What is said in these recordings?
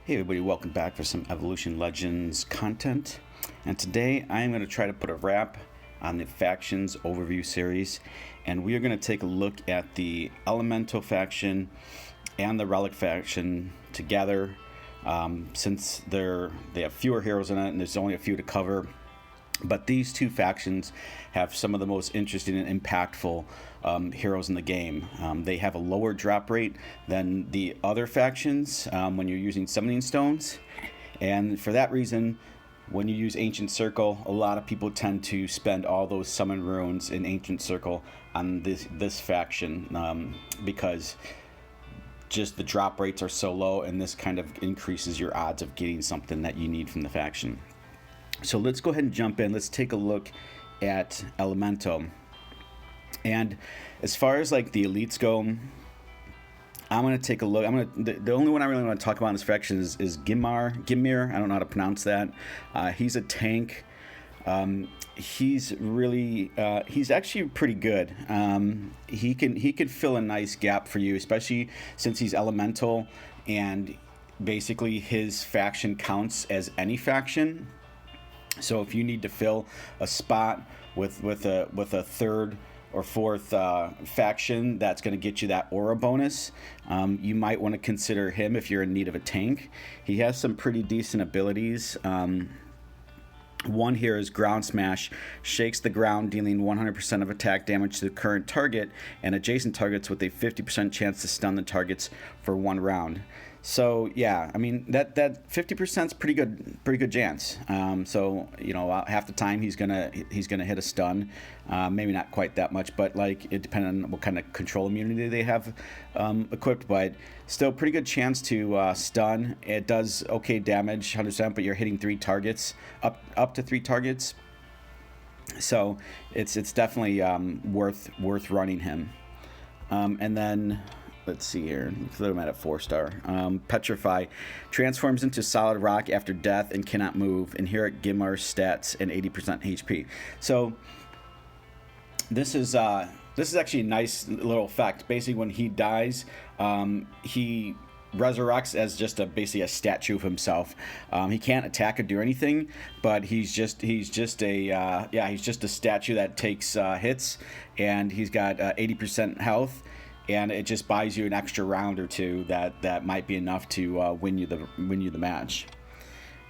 Hey everybody, welcome back for some Evolution Legends content. And today I'm going to try to put a wrap on the factions overview series. And we are going to take a look at the Elemental faction and the Relic faction together. Since they have fewer heroes in it and there's only a few to cover. But these two factions have some of the most interesting and impactful heroes in the game. They have a lower drop rate than the other factions when you're using summoning stones. And for that reason, when you use Ancient Circle, a lot of people tend to spend all those summon runes in Ancient Circle on this faction because just the drop rates are so low, and this kind of increases your odds of getting something that you need from the faction. So let's go ahead and jump in. Let's take a look at Elemental. And as far as like the elites go, I'm going to take a look. The only one I really want to talk about in this faction is Gimir. I don't know how to pronounce that. He's a tank. He's actually pretty good. He could fill a nice gap for you, especially since he's elemental, and basically his faction counts as any faction. So if you need to fill a spot with a third or fourth faction that's going to get you that aura bonus, you might want to consider him if you're in need of a tank. He has some pretty decent abilities. One here is Ground Smash, shakes the ground, dealing 100% of attack damage to the current target and adjacent targets with a 50% chance to stun the targets for 1 round. So yeah, I mean that 50% is pretty good chance. So you know, half the time he's gonna hit a stun, maybe not quite that much, but like it depends on what kind of control immunity they have equipped. But still, pretty good chance to stun. It does okay damage, 100%, but you're hitting 3 targets, up to 3 targets. So it's definitely worth running him. And then, let's see here. Throw him at 4-star. Petrify transforms into solid rock after death and cannot move. Inherit Gimir's stats and 80% HP. So this is actually a nice little effect. Basically, when he dies, he resurrects as just basically a statue of himself. He can't attack or do anything, but he's just a statue that takes hits, and he's got 80% health. And it just buys you an extra round or two that might be enough to win you the match.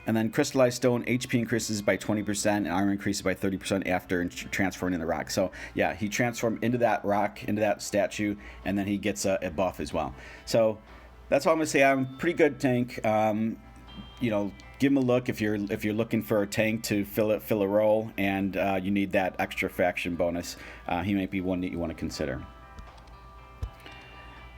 And then Crystallized Stone, HP increases by 20% and armor increases by 30% after transferring in the rock. So yeah, he transformed into that rock, into that statue, and then he gets a buff as well. So that's all I'm gonna say. I'm a pretty good tank. You know, give him a look if you're looking for a tank to fill a role, and you need that extra faction bonus. He might be one that you want to consider.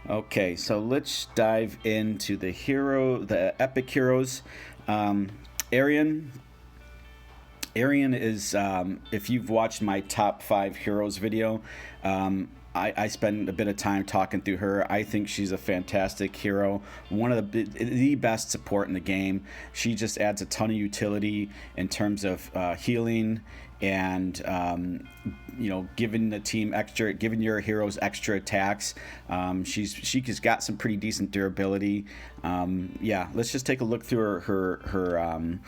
Okay, so let's dive into the epic heroes. Arian is, if you've watched my top 5 heroes video, I spend a bit of time talking through her. I think she's a fantastic hero, one of the best support in the game. She just adds a ton of utility in terms of healing and you know, giving your heroes extra attacks. She's got some pretty decent durability. Yeah, let's just take a look through her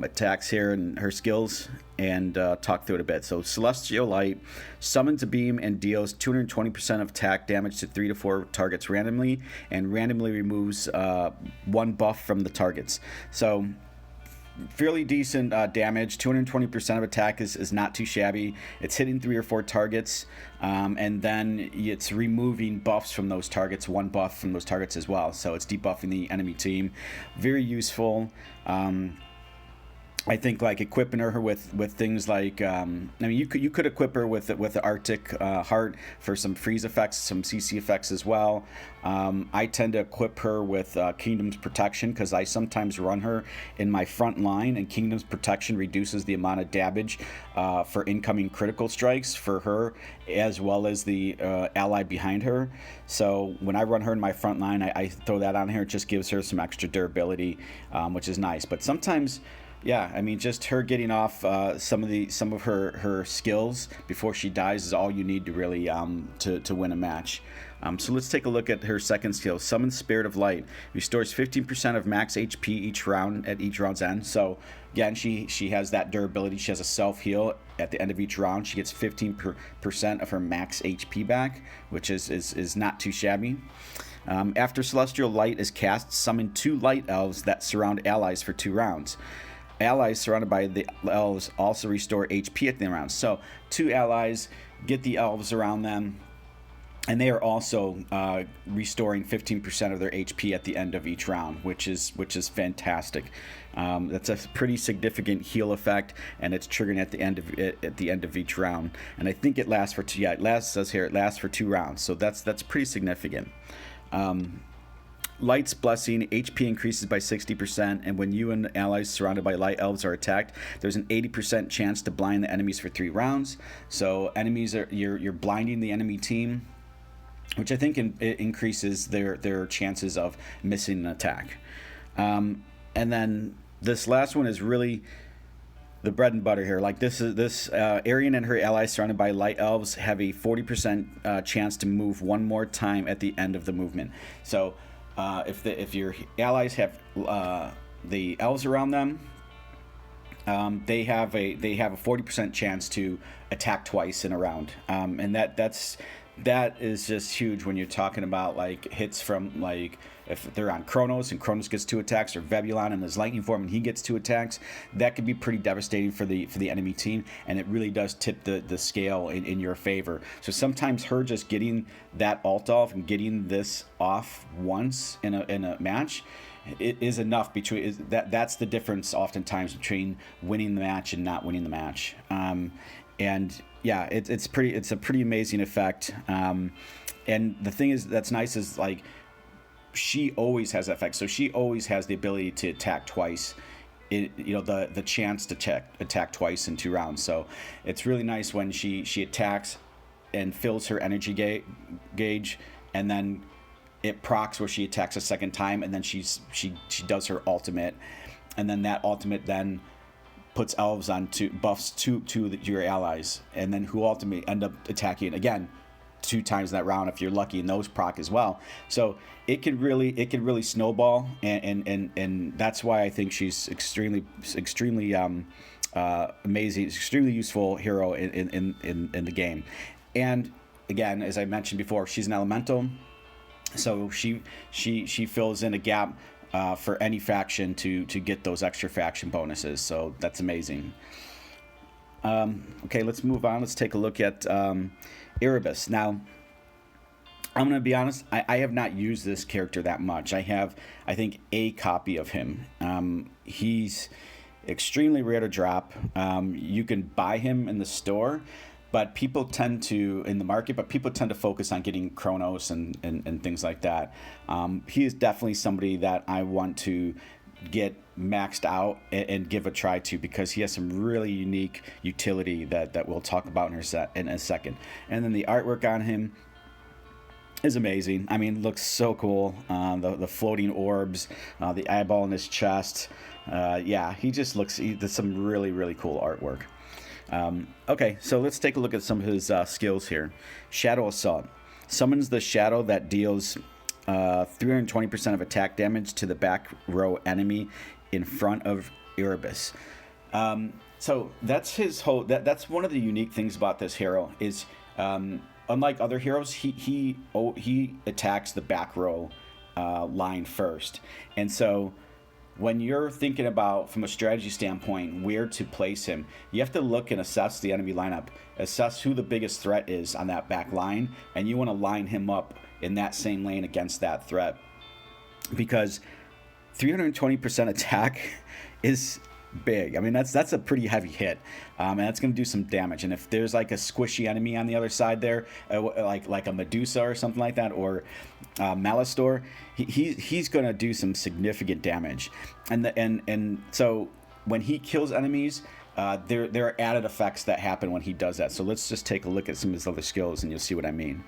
attacks here and her skills and talk through it a bit. So Celestial Light summons a beam and deals 220% of attack damage to 3 to 4 targets randomly, and randomly removes 1 buff from the targets. So fairly decent damage. 220% of attack is not too shabby. It's hitting 3 or 4 targets, and then it's removing buffs from those targets, 1 buff from those targets as well. So it's debuffing the enemy team. Very useful. I think like equipping her with things like I mean, you could equip her with the Arctic Heart for some freeze effects, some CC effects as well. I tend to equip her with Kingdom's Protection because I sometimes run her in my front line, and Kingdom's Protection reduces the amount of damage for incoming critical strikes for her as well as the ally behind her. So when I run her in my front line, I throw that on here. It just gives her some extra durability, which is nice. But sometimes Yeah, I mean, just her getting off some of her skills before she dies is all you need to really to win a match. So let's take a look at her second skill. Summon Spirit of Light restores 15% of max HP each round at each round's end. So again, she has that durability. She has a self heal at the end of each round. She gets 15% of her max HP back, which is not too shabby. After Celestial Light is cast, summon 2 Light Elves that surround allies for 2 rounds. Allies surrounded by the elves also restore HP at the end of the round. So 2 allies, get the elves around them, and they are also restoring 15% of their HP at the end of each round, which is fantastic. That's a pretty significant heal effect, and it's triggering at the end of each round. And I think it lasts for 2. Yeah, it says here it lasts for 2 rounds. So that's pretty significant. Light's Blessing, HP increases by 60%, and when you and allies surrounded by light elves are attacked, there's an 80% chance to blind the enemies for 3 rounds. So enemies you're blinding the enemy team, which I think it increases their chances of missing an attack. And then this last one is really the bread and butter here. Like this Arian and her allies surrounded by light elves have a 40% chance to move one more time at the end of the movement. So if your allies have the elves around them, they have a 40% chance to attack twice in a round, and that is just huge when you're talking about like hits from, like, if they're on Chronos and Chronos gets 2 attacks, or Vebulon in his lightning form and he gets 2 attacks. That could be pretty devastating for the enemy team, and it really does tip the scale in your favor. So sometimes her just getting that ult off and getting this off once in a match, it is enough. That's the difference oftentimes between winning the match and not winning the match. And yeah, it's a pretty amazing effect. And the thing is that's nice is, like, she always has that effect. So she always has the ability to attack twice. The chance to attack twice in 2 rounds. So it's really nice when she attacks and fills her energy gauge, and then it procs where she attacks a second time, and then she does her ultimate, and then that ultimate then puts elves on buffs to your allies, and then who ultimately end up attacking again 2 times in that round if you're lucky, and those proc as well. So it can really snowball, and that's why I think she's extremely amazing, extremely useful hero in the game. And again, as I mentioned before, she's an elemental, so she fills in a gap for any faction to get those extra faction bonuses. So that's amazing. Okay, let's move on. Let's take a look at Erebus. Now, I'm going to be honest, I have not used this character that much. I have, I think, a copy of him. He's extremely rare to drop. You can buy him in the store, but people tend to, in the market, but people tend to focus on getting Chronos and things like that. He is definitely somebody that I want to get maxed out and give a try to, because he has some really unique utility that we'll talk about in a second. And then the artwork on him is amazing. I mean, it looks so cool. The floating orbs, the eyeball in his chest. Yeah, he just looks, there's some really, really cool artwork. Okay, so let's take a look at some of his skills here. Shadow Assault. Summons the shadow that deals 320% of attack damage to the back row enemy in front of Erebus. So that's his whole. That's one of the unique things about this hero is, unlike other heroes, he attacks the back row line first, and so when you're thinking about, from a strategy standpoint, where to place him, you have to look and assess the enemy lineup, assess who the biggest threat is on that back line, and you want to line him up in that same lane against that threat, because 320% attack is big. I mean, that's a pretty heavy hit, and that's going to do some damage. And if there's like a squishy enemy on the other side there, like a Medusa or something like that, or Malastor, he's going to do some significant damage. And so when he kills enemies, there are added effects that happen when he does that. So let's just take a look at some of his other skills, and you'll see what I mean.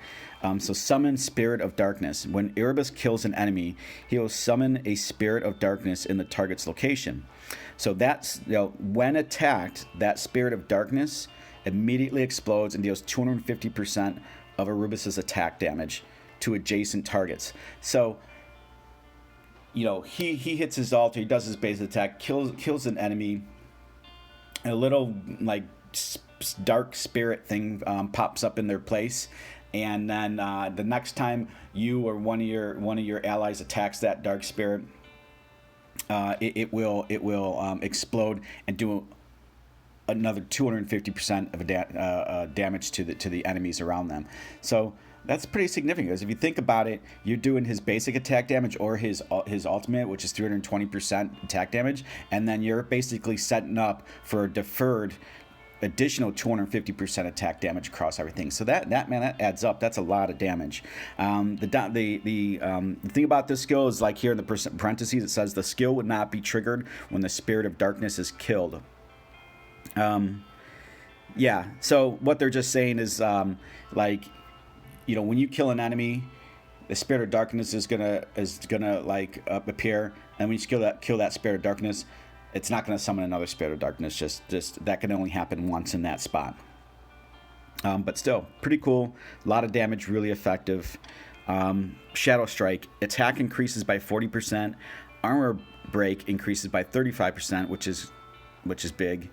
So summon Spirit of Darkness. When Erebus kills an enemy, he will summon a Spirit of Darkness in the target's location. So that's, when attacked, that Spirit of Darkness immediately explodes and deals 250% of Erebus's attack damage to adjacent targets. So he hits his altar, he does his base attack, kills an enemy. A little like dark spirit thing pops up in their place, and then the next time you or one of your allies attacks that dark spirit, it will explode and do another 250% of damage to the enemies around them. So that's pretty significant, because if you think about it, you're doing his basic attack damage or his ultimate, which is 320% attack damage, and then you're basically setting up for a deferred additional 250% attack damage across everything. So that adds up. That's a lot of damage. The thing about this skill is, like here in the parentheses, it says the skill would not be triggered when the Spirit of Darkness is killed. Yeah. So what they're just saying is when you kill an enemy, the Spirit of Darkness is gonna appear, and when you kill that Spirit of Darkness, it's not gonna summon another Spirit of Darkness. Just that can only happen once in that spot. But still, pretty cool. A lot of damage, really effective. Shadow Strike, attack increases by 40%. Armor break increases by 35%, which is big.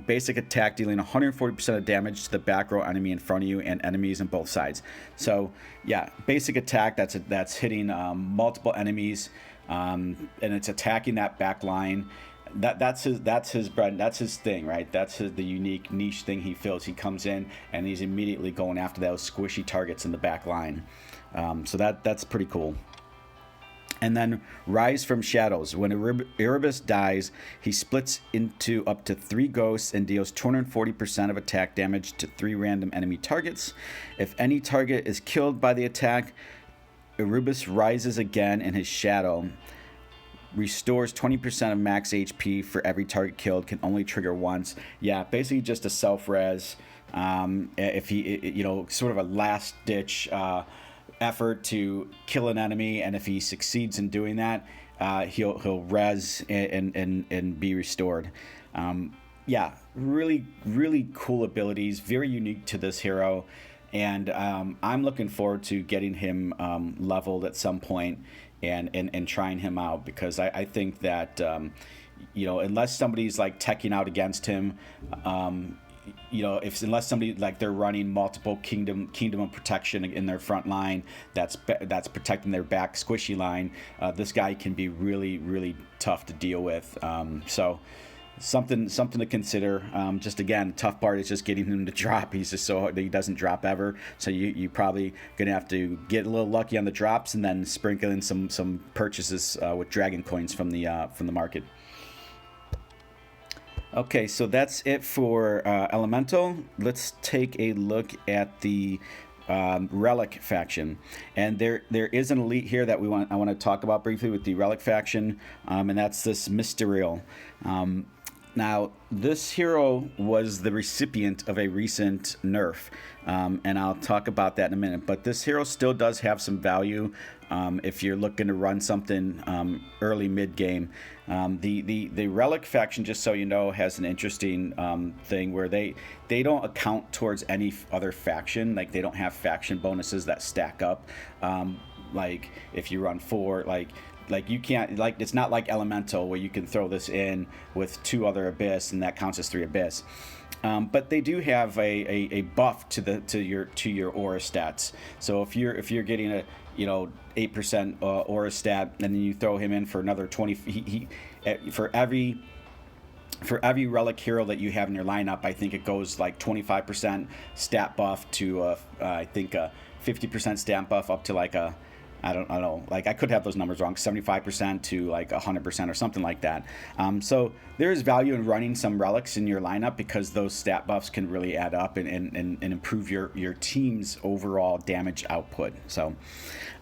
Basic attack dealing 140% of damage to the back row enemy in front of you and enemies on both sides. So yeah, basic attack that's hitting multiple enemies, and it's attacking that back line. That's his bread. That's his thing, right? That's the unique niche thing he fills. He comes in and he's immediately going after those squishy targets in the back line. So that's pretty cool. And then Rise from Shadows. When Erebus dies, he splits into up to 3 ghosts and deals 240% of attack damage to 3 random enemy targets. If any target is killed by the attack, Erebus rises again in his shadow. Restores 20% of max HP for every target killed. Can only trigger once. Yeah, basically just a self-res. If he, sort of a last-ditch effort to kill an enemy, and if he succeeds in doing that, he'll res and be restored. Yeah, really cool abilities, very unique to this hero, and I'm looking forward to getting him leveled at some point and trying him out, because I think that unless somebody's like teching out against him, unless somebody they're running multiple kingdom of protection in their front line that's protecting their back squishy line, this guy can be really tough to deal with. So something to consider. Just again, tough part is just getting him to drop. He's just so he doesn't drop ever. So you probably gonna have to get a little lucky on the drops and then sprinkle in some purchases with dragon coins from the market. Okay, so that's it for Elemental. Let's take a look at the Relic faction, and there is an elite here that I want to talk about briefly with the Relic faction, and that's this Mysterio. Now, this hero was the recipient of a recent nerf, and I'll talk about that in a minute. But this hero still does have some value if you're looking to run something early mid game. The Relic faction, just so you know, has an interesting thing where they don't account towards any other faction. Like, they don't have faction bonuses that stack up. Like if you run 4, like you can't, it's not like Elemental where you can throw this in with 2 other Abyss and that counts as 3 Abyss. But they do have a buff to your aura stats. So if you're getting a 8% aura stat, and then you throw him in for another 20, for every Relic hero that you have in your lineup, I think it goes like 25% stat buff to I think a 50% stat buff up to like a I don't know. Like I could have those numbers wrong, 75% to like 100% or something like that. So there is value in running some relics in your lineup because those stat buffs can really add up and improve your team's overall damage output. So,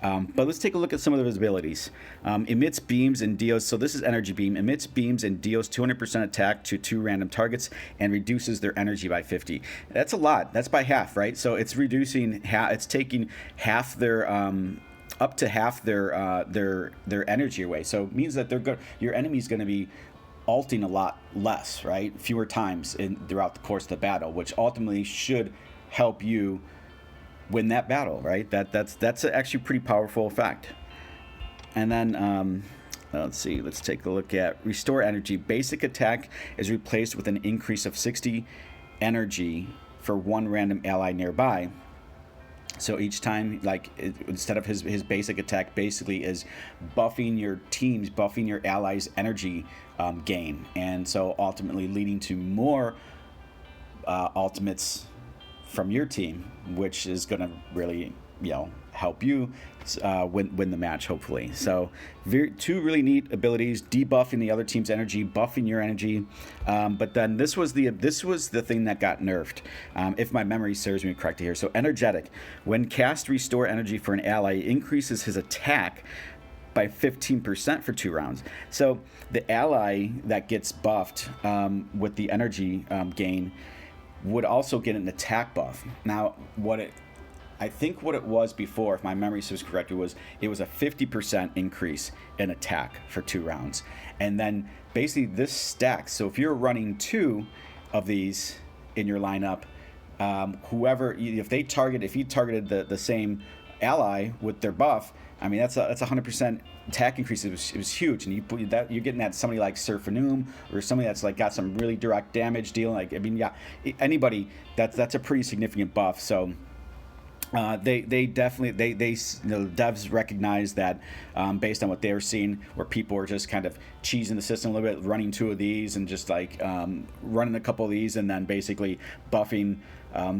but let's take a look at some of those abilities. Emits beams and deals. So this is energy beam. Emits beams and deals 200% attack to 2 random targets and reduces their energy by 50. That's a lot. That's by half, right? So it's reducing. It's taking half their up to half their energy away. So it means that your enemy's going to be ulting a lot less, right? Fewer times throughout the course of the battle, which ultimately should help you win that battle, right? That's actually a pretty powerful effect. And then let's see. Let's take a look at restore energy. Basic attack is replaced with an increase of 60 energy for 1 random ally nearby. So each time, like instead of his basic attack, basically is buffing your teams, buffing your allies' energy gain, and so ultimately leading to more ultimates from your team, which is going to really help you win the match, hopefully. So two really neat abilities: debuffing the other team's energy, buffing your energy. But then this was the thing that got nerfed, if my memory serves me correctly here. So energetic, when cast restore energy for an ally, increases his attack by 15% for 2 rounds. So the ally that gets buffed with the energy gain would also get an attack buff. Now I think what it was before, if my memory serves correctly, it was a 50% increase in attack for 2 rounds. And then basically this stacks. So if you're running 2 of these in your lineup, if you targeted the same ally with their buff, I mean that's a 100% attack increase. It was huge, and you're getting at somebody like Surfa or somebody that's like got some really direct damage dealing. Like anybody that's a pretty significant buff. So. They definitely the devs recognize that based on what they were seeing, where people were just kind of cheesing the system a little bit, running 2 of these and just like running a couple of these and then basically buffing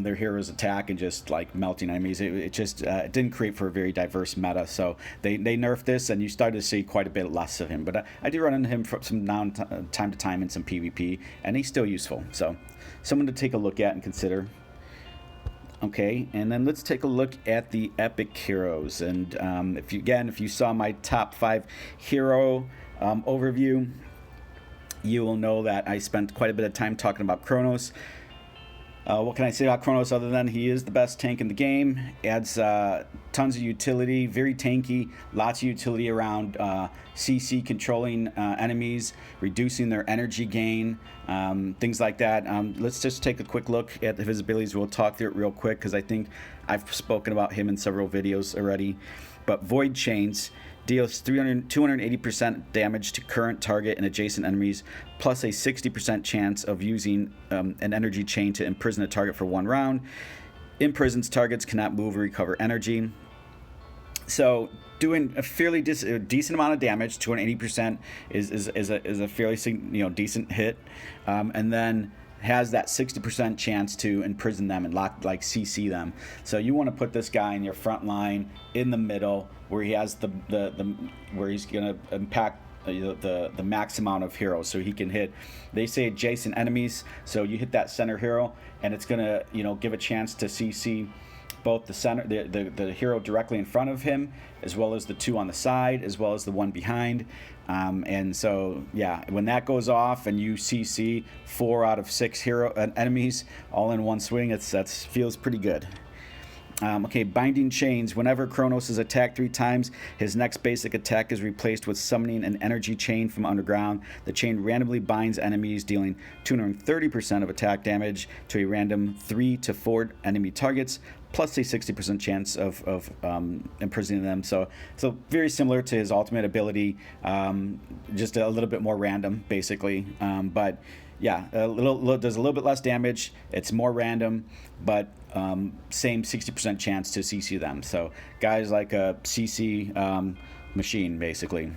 their hero's attack and just like melting enemies. It just it didn't create for a very diverse meta. So they nerfed this, and you started to see quite a bit less of him. But I do run into him from time to time in some PvP, and he's still useful. So someone to take a look at and consider. Okay, and then let's take a look at the epic heroes. And if you saw my top 5 hero overview, you will know that I spent quite a bit of time talking about Chronos. What can I say about Chronos other than he is the best tank in the game? Adds tons of utility, very tanky, lots of utility around CC controlling enemies, reducing their energy gain, things like that. Let's just take a quick look at his abilities. We'll talk through it real quick because I think I've spoken about him in several videos already. But Void Chains deals 280% damage to current target and adjacent enemies, plus a 60% chance of using an energy chain to imprison a target for 1 round. Imprisons targets cannot move or recover energy. So doing a fairly decent amount of damage, 280% is a fairly decent hit, and then has that 60% chance to imprison them and CC them. So you want to put this guy in your front line in the middle where he has where he's going to impact the max amount of heroes, so he can hit, they say, adjacent enemies. So you hit that center hero and it's going to give a chance to CC both the hero directly in front of him, as well as the 2 on the side, as well as the 1 behind. And so, yeah, when that goes off and you CC 4 out of 6 enemies all in one swing, that feels pretty good. Okay, Binding Chains. Whenever Chronos is attacked 3 times, his next basic attack is replaced with summoning an energy chain from underground. The chain randomly binds enemies, dealing 230% of attack damage to a random 3 to 4 enemy targets, plus a 60% chance of imprisoning them. So very similar to his ultimate ability, just a little bit more random, basically. But yeah, does a little bit less damage. It's more random, but same 60% chance to CC them. So guys like a CC machine, basically.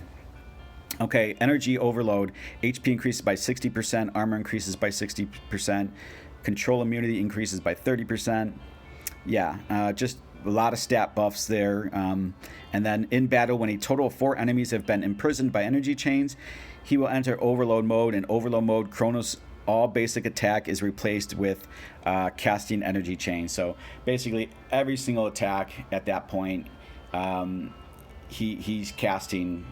Okay, Energy Overload. HP increases by 60%. Armor increases by 60%. Control immunity increases by 30%. Yeah, just a lot of stat buffs there. And then in battle, when a total of 4 enemies have been imprisoned by energy chains, he will enter overload mode. In overload mode, Chronos all basic attack is replaced with casting energy chains. So basically every single attack at that point, he's casting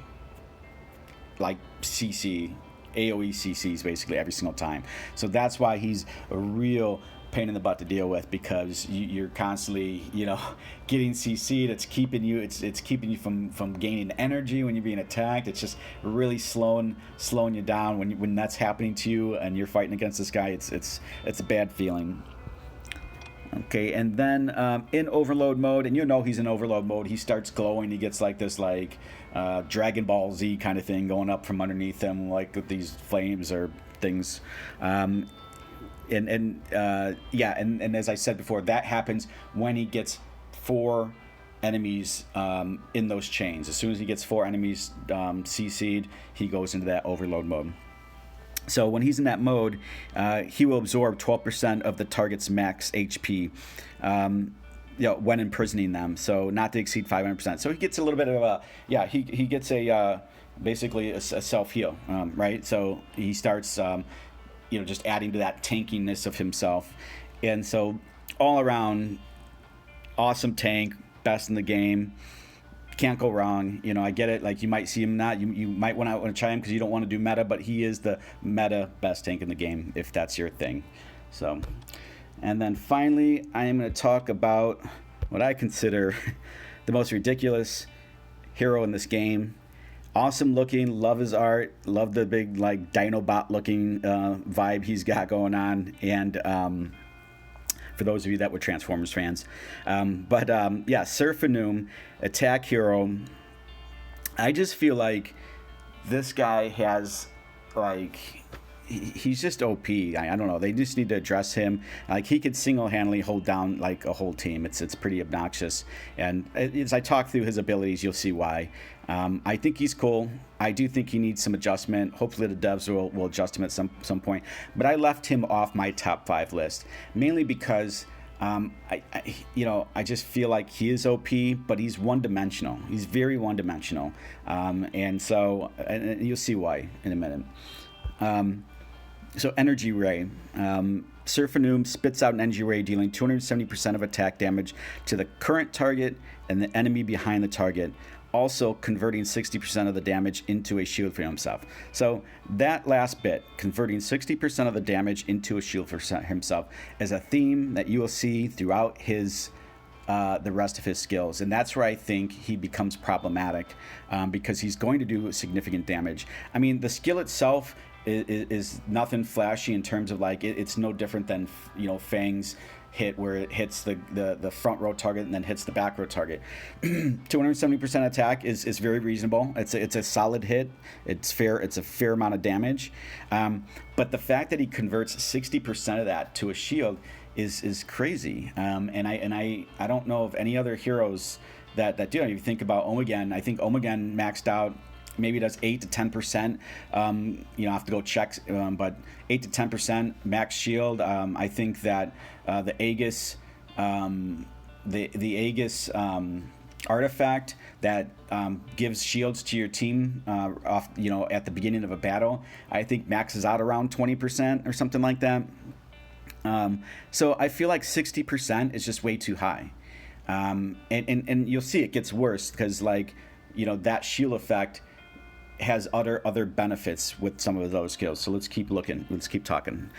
like CC, AoE CCs basically every single time. So that's why he's a real pain in the butt to deal with, because you're constantly, getting CC'd. It's keeping you from gaining energy when you're being attacked. It's just really slowing you down when that's happening to you and you're fighting against this guy. It's a bad feeling. Okay, and then in overload mode, and he's in overload mode, he starts glowing. He gets like this Dragon Ball Z kind of thing going up from underneath him, like with these flames or things. And as I said before, that happens when he gets 4 enemies in those chains. As soon as he gets 4 enemies CC'd, he goes into that overload mode. So when he's in that mode, he will absorb 12% of the target's max HP, when imprisoning them. So not to exceed 500%. So he gets a little bit of he gets basically a self heal, right? So he starts, just adding to that tankiness of himself, and so all around, awesome tank, best in the game. Can't go wrong. I get it. Like, you might see him not. You might want to try him because you don't want to do meta, but he is the meta best tank in the game if that's your thing. So, and then finally, I am going to talk about what I consider the most ridiculous hero in this game. Awesome looking, love his art, love the big Dinobot looking vibe he's got going on, and for those of you that were Transformers fans. Surfa attack hero. I just feel like this guy has he's just OP. I don't know. They just need to address him. He could single-handedly hold down a whole team. It's pretty obnoxious. And as I talk through his abilities, you'll see why. I think he's cool. I do think he needs some adjustment. Hopefully the devs will adjust him at some point. But I left him off my top 5 list, mainly because I just feel like he is OP, but he's one-dimensional. He's very one-dimensional. And you'll see why in a minute. So Energy Ray. Surfa spits out an Energy Ray, dealing 270% of attack damage to the current target and the enemy behind the target, also converting 60% of the damage into a shield for himself. So that last bit, converting 60% of the damage into a shield for himself, is a theme that you will see throughout his the rest of his skills, and that's where I think he becomes problematic, because he's going to do significant damage. I mean, the skill itself is nothing flashy in terms of it's no different than Fang's hit, where it hits the front row target and then hits the back row target. 270% attack is very reasonable. It's a solid hit. It's fair. It's a fair amount of damage. But the fact that he converts 60% of that to a shield is crazy. And I don't know of any other heroes that do. If you think about Omegan, I think Omegan maxed out. Maybe it does 8 to 10%. I have to go check, but 8 to 10% max shield. I think that the Aegis, the Aegis artifact that gives shields to your team off, at the beginning of a battle, I think maxes out around 20% or something like that. So I feel like 60% is just way too high, and you'll see it gets worse because that shield effect has other benefits with some of those skills. So let's keep looking. Let's keep talking.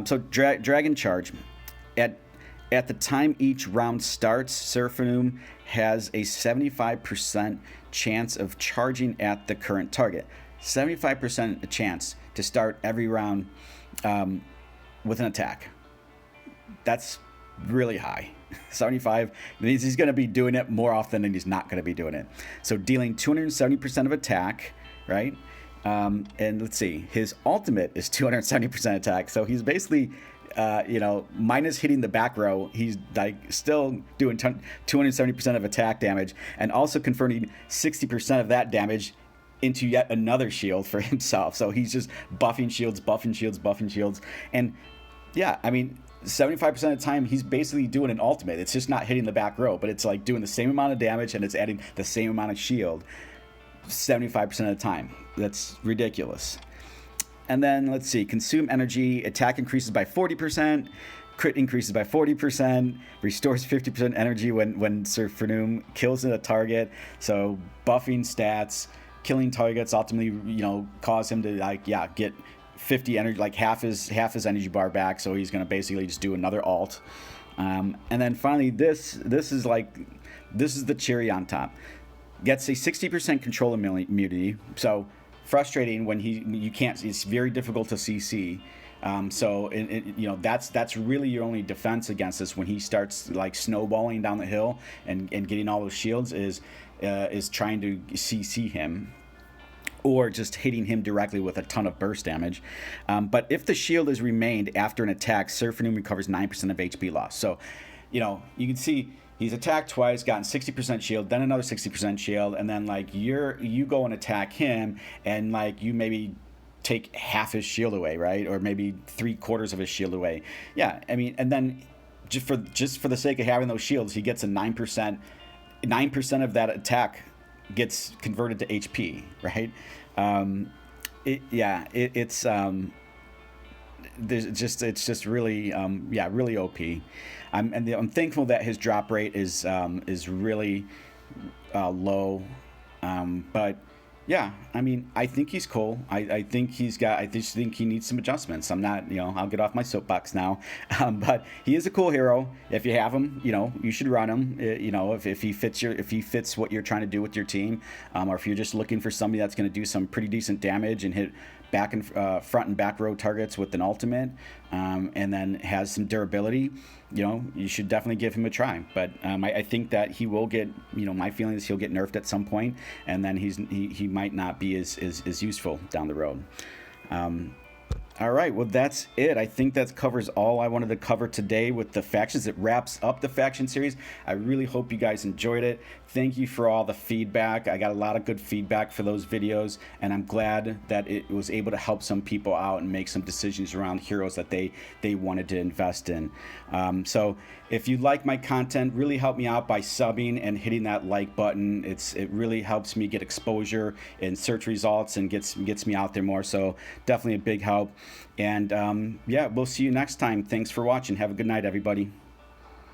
So Dragon Charge. At the time each round starts, Surfa has a 75% chance of charging at the current target. 75% chance to start every round with an attack. That's really high. 75 means he's going to be doing it more often than he's not going to be doing it. So dealing 270% of attack, right? And let's see, his ultimate is 270% attack. So he's basically, minus hitting the back row, he's still doing 270% of attack damage, and also converting 60% of that damage into yet another shield for himself. So he's just buffing shields. And yeah, I mean, 75% of the time he's basically doing an ultimate. It's just not hitting the back row, but it's like doing the same amount of damage and it's adding the same amount of shield 75% of the time. That's ridiculous. And then let's see, consume energy, attack increases by 40%, crit increases by 40%, restores 50% energy when Surfa kills a target. So buffing stats, killing targets ultimately, cause him to get 50 energy, like half his energy bar back. So he's gonna basically just do another alt. And then finally, this is the cherry on top. Gets a 60% control immunity. So frustrating when you can't. It's very difficult to CC. So that's really your only defense against this when he starts like snowballing down the hill and getting all those shields is trying to CC him, or just hitting him directly with a ton of burst damage. But if the shield is remained after an attack, Surfa recovers 9% of HP loss. So, you can see he's attacked twice, gotten 60% shield, then another 60% shield, and then like you go and attack him, and like you maybe take half his shield away, right? Or maybe 3/4 of his shield away. Yeah, I mean, and then just for the sake of having those shields, he gets a 9%. 9% of that attack gets converted to HP, right? It's just really really OP. I'm thankful that his drop rate is really low, but yeah, I mean, I think he's cool. I just think he needs some adjustments. I'm not, I'll get off my soapbox now, but he is a cool hero. If you have him, you should run him. If he fits what you're trying to do with your team, or if you're just looking for somebody that's going to do some pretty decent damage and hit back and front and back row targets with an ultimate, and then has some durability, you should definitely give him a try. But I think that he will get, my feeling is he'll get nerfed at some point, and then he might not be as useful down the road. All right, well, that's it. I think that covers all I wanted to cover today with the factions. It wraps up the faction series. I really hope you guys enjoyed it. Thank you for all the feedback. I got a lot of good feedback for those videos, and I'm glad that it was able to help some people out and make some decisions around heroes that they wanted to invest in. So if you like my content, really help me out by subbing and hitting that like button. It really helps me get exposure in search results and gets me out there more. So definitely a big help. And we'll see you next time. Thanks for watching. Have a good night, everybody.